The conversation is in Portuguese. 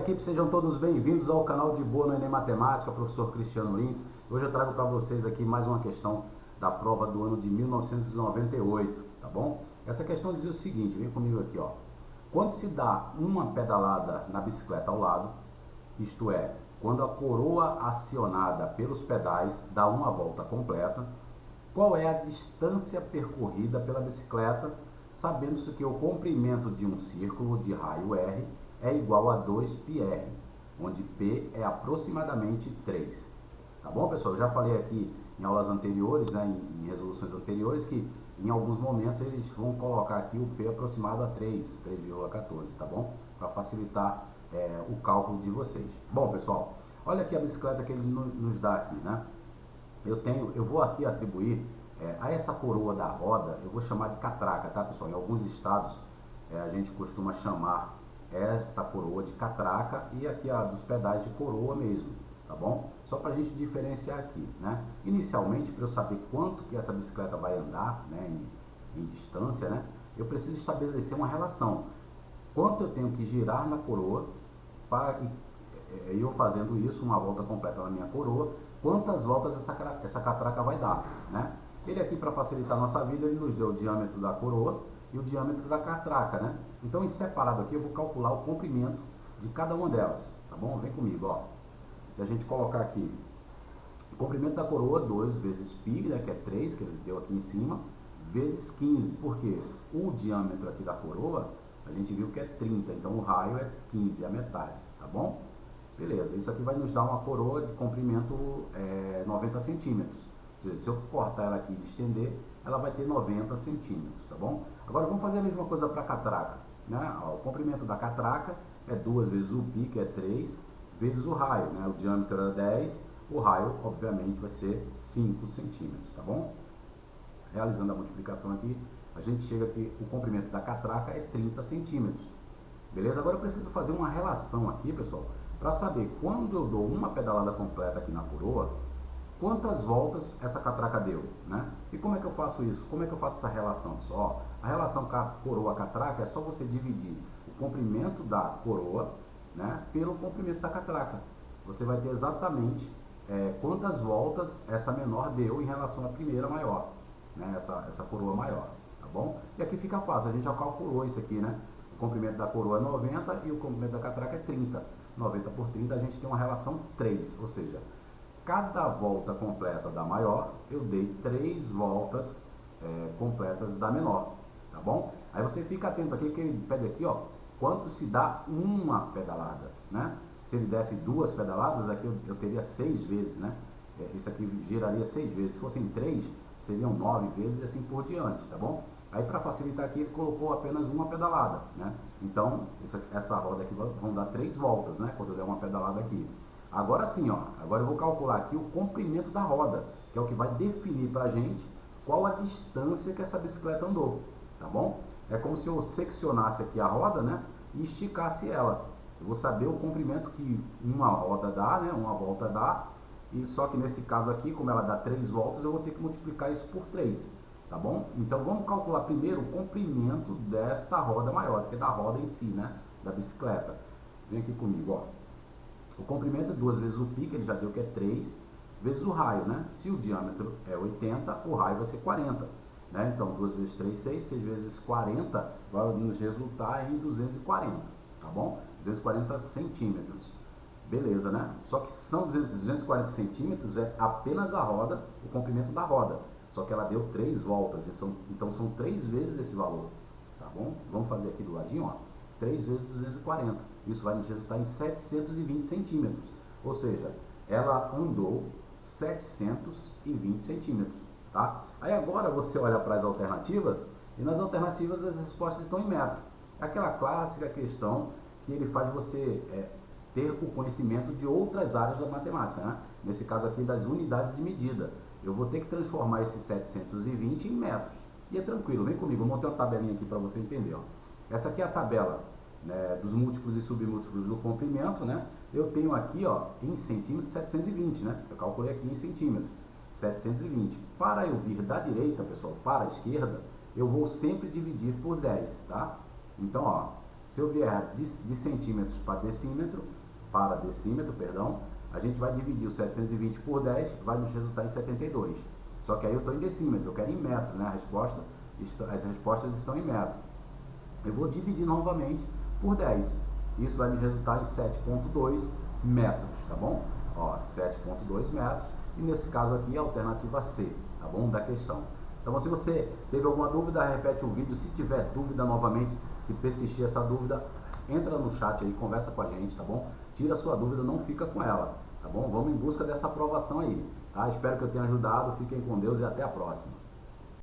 equipe, sejam todos bem-vindos ao canal de Boa no Enem Matemática, professor Cristiano Lins. Hoje eu trago para vocês aqui mais uma questão da prova do ano de 1998, tá bom? Essa questão dizia o seguinte, vem comigo aqui, ó. Quando se dá uma pedalada na bicicleta ao lado, isto é, quando a coroa acionada pelos pedais dá uma volta completa, qual é a distância percorrida pela bicicleta, sabendo-se que o comprimento de um círculo de raio R é igual a 2πr, onde P é aproximadamente 3. Tá bom, pessoal? Eu já falei aqui em aulas anteriores, né, em resoluções anteriores, que em alguns momentos eles vão colocar aqui o P aproximado a 3,14, tá bom? Para facilitar o cálculo de vocês. Bom, pessoal, olha aqui a bicicleta que ele nos dá aqui, né? Eu vou aqui atribuir a essa coroa da roda, eu vou chamar de catraca, tá, pessoal? Em alguns estados a gente costuma chamar esta coroa de catraca e aqui a dos pedais de coroa mesmo, tá bom? Só para a gente diferenciar aqui, né? Inicialmente, para eu saber quanto que essa bicicleta vai andar, né, em distância, né, eu preciso estabelecer uma relação. Quanto eu tenho que girar na coroa para eu fazendo isso, uma volta completa na minha coroa, quantas voltas essa catraca vai dar, né? Ele aqui, para facilitar a nossa vida, ele nos deu o diâmetro da coroa e o diâmetro da catraca, né? Então, em separado aqui, eu vou calcular o comprimento de cada uma delas, tá bom? Vem comigo, ó. Se a gente colocar aqui o comprimento da coroa, 2 vezes π, né, que é 3, que ele deu aqui em cima, vezes 15, porque o diâmetro aqui da coroa, a gente viu que é 30, então o raio é 15, a metade, tá bom? Beleza, isso aqui vai nos dar uma coroa de comprimento 90 centímetros. Se eu cortar ela aqui e estender, ela vai ter 90 centímetros, tá bom? Agora vamos fazer a mesma coisa para a catraca, né? Ó, o comprimento da catraca é 2 vezes o π, que é 3, vezes o raio, né? O diâmetro era 10, o raio, obviamente, vai ser 5 centímetros, tá bom? Realizando a multiplicação aqui, a gente chega que o comprimento da catraca é 30 centímetros. Beleza? Agora eu preciso fazer uma relação aqui, pessoal, para saber quando eu dou uma pedalada completa aqui na coroa, quantas voltas essa catraca deu, né? E como é que eu faço isso? Como é que eu faço essa relação, pessoal? A relação coroa-catraca é só você dividir o comprimento da coroa, né, pelo comprimento da catraca. Você vai ter exatamente quantas voltas essa menor deu em relação à primeira maior, né? Essa coroa maior, tá bom? E aqui fica fácil, a gente já calculou isso aqui, né? O comprimento da coroa é 90 e o comprimento da catraca é 30. 90 por 30 a gente tem uma relação 3, ou seja, cada volta completa da maior, eu dei 3 voltas completas da menor, tá bom? Aí você fica atento aqui, que ele pede aqui, ó, quanto se dá uma pedalada, né? Se ele desse 2 pedaladas, aqui eu teria 6 vezes, né? Isso aqui giraria 6 vezes. Se fossem 3, seriam 9 vezes e assim por diante, tá bom? Aí, para facilitar aqui, ele colocou apenas uma pedalada, né? Então, essa roda aqui vão dar 3 voltas, né? Quando eu der uma pedalada aqui. Agora sim, ó, agora eu vou calcular aqui o comprimento da roda, que é o que vai definir para a gente qual a distância que essa bicicleta andou, tá bom? É como se eu seccionasse aqui a roda, né, e esticasse ela. Eu vou saber o comprimento que uma roda dá, né, uma volta dá, e só que nesse caso aqui, como ela dá 3 voltas, eu vou ter que multiplicar isso por 3, tá bom? Então vamos calcular primeiro o comprimento desta roda maior, que é da roda em si, né, da bicicleta. Vem aqui comigo, ó. O comprimento é 2 vezes o π, que ele já deu que é 3, vezes o raio, né? Se o diâmetro é 80, o raio vai ser 40. Né? Então, 2 vezes 3, 6, 6 vezes 40 vai nos resultar em 240, tá bom? 240 centímetros. Beleza, né? Só que são 240 centímetros, é apenas a roda, o comprimento da roda. Só que ela deu 3 voltas, então são 3 vezes esse valor, tá bom? Vamos fazer aqui do ladinho, ó. 3 vezes 240. Isso vai nos resultar em 720 centímetros. Ou seja, ela andou 720 centímetros, tá? Aí agora você olha para as alternativas e nas alternativas as respostas estão em metro. É aquela clássica questão que ele faz você ter o conhecimento de outras áreas da matemática, né? Nesse caso aqui das unidades de medida. Eu vou ter que transformar esses 720 em metros. E é tranquilo, vem comigo, eu montei uma tabelinha aqui para você entender, ó. Essa aqui é a tabela, né, dos múltiplos e submúltiplos do comprimento, né? Eu tenho aqui, ó, em centímetros 720, né? Eu calculei aqui em centímetros 720. Para eu vir da direita, pessoal, para a esquerda, eu vou sempre dividir por 10, tá? Então, ó, se eu vier de centímetros para decímetro, para decímetro, perdão, a gente vai dividir o 720 por 10, vai nos resultar em 72. Só que aí eu estou em decímetro, eu quero em metro, né? As respostas estão em metro. Eu vou dividir novamente por 10. Isso vai me resultar em 7,2 metros, tá bom? Ó, 7,2 metros. E nesse caso aqui, a alternativa C, tá bom? Da questão. Então, se você teve alguma dúvida, repete o vídeo. Se tiver dúvida novamente, se persistir essa dúvida, entra no chat aí, conversa com a gente, tá bom? Tira a sua dúvida, não fica com ela, tá bom? Vamos em busca dessa aprovação aí, tá? Espero que eu tenha ajudado. Fiquem com Deus e até a próxima.